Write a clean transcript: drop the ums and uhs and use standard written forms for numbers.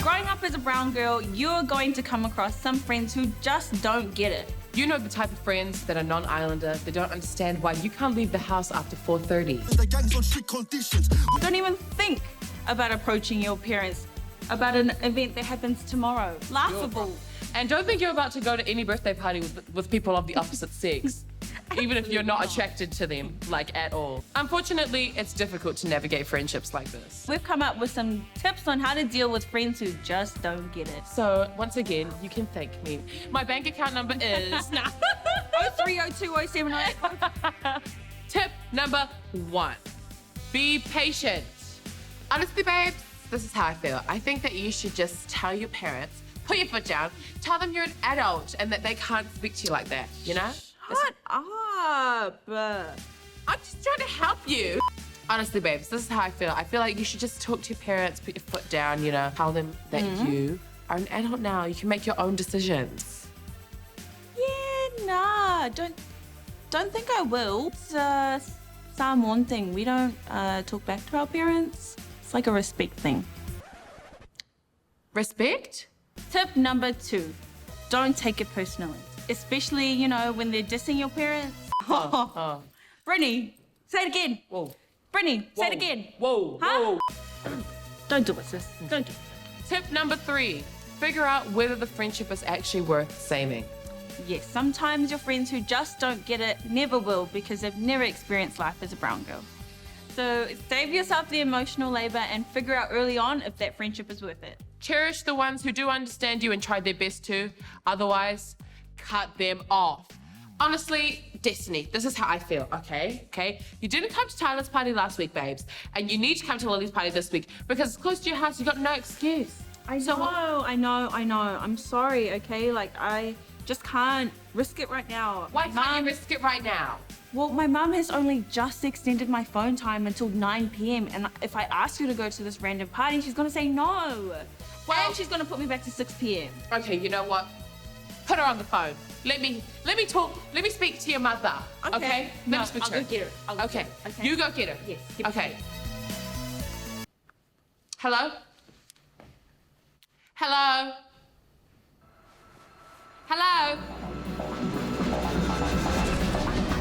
Growing up as a brown girl, you're going to come across some friends who just don't get it. You know the type of friends that are non-islander, they don't understand why you can't leave the house after 4:30. The gang's on strict conditions. Don't even think about approaching your parents about an event that happens tomorrow. Laughable. And don't think you're about to go to any birthday party with people of the opposite sex, even if you're not attracted to them, like, at all. Unfortunately, it's difficult to navigate friendships like this. We've come up with some tips on how to deal with friends who just don't get it. So, once again, you can thank me. My bank account number is... 03020708. Tip number 1. Be patient. Honestly, babes, this is how I feel. I think that you should just tell your parents, put your foot down, tell them you're an adult and that they can't speak to you like that, you know? Shut up. I'm just trying to help you. Honestly, babes, this is how I feel. I feel like you should just talk to your parents, put your foot down, you know, tell them that you are an adult now. You can make your own decisions. Yeah, nah, don't think I will. It's Psalm 1 thing. We don't talk back to our parents. It's like a respect thing. Respect? Tip number 2, don't take it personally. Especially, you know, when they're dissing your parents. Brittany, say it again. Whoa. Brittany, say it again. Whoa, Huh? whoa. Don't do it, sis. Don't do it. Tip number 3, figure out whether the friendship is actually worth saving. Yes, sometimes your friends who just don't get it never will because they've never experienced life as a brown girl. So save yourself the emotional labor and figure out early on if that friendship is worth it. Cherish the ones who do understand you and try their best to. Otherwise, cut them off. Honestly, Destiny, this is how I feel, okay? Okay? You didn't come to Tyler's party last week, babes, and you need to come to Lily's party this week because it's close to your house. You got no excuse. I know. I'm sorry, okay? Like, I just can't risk it right now. Why can't you risk it right now? Well, my mum has only just extended my phone time until 9 p.m. and if I ask her to go to this random party, she's gonna say no. Well, and she's gonna put me back to 6 p.m. Okay, you know what? Put her on the phone. Let me talk. Let me speak to your mother. Okay? Let me speak to her. I'll go get her. Okay. You go get her. Yes. Okay. Hello? Hello? Hello?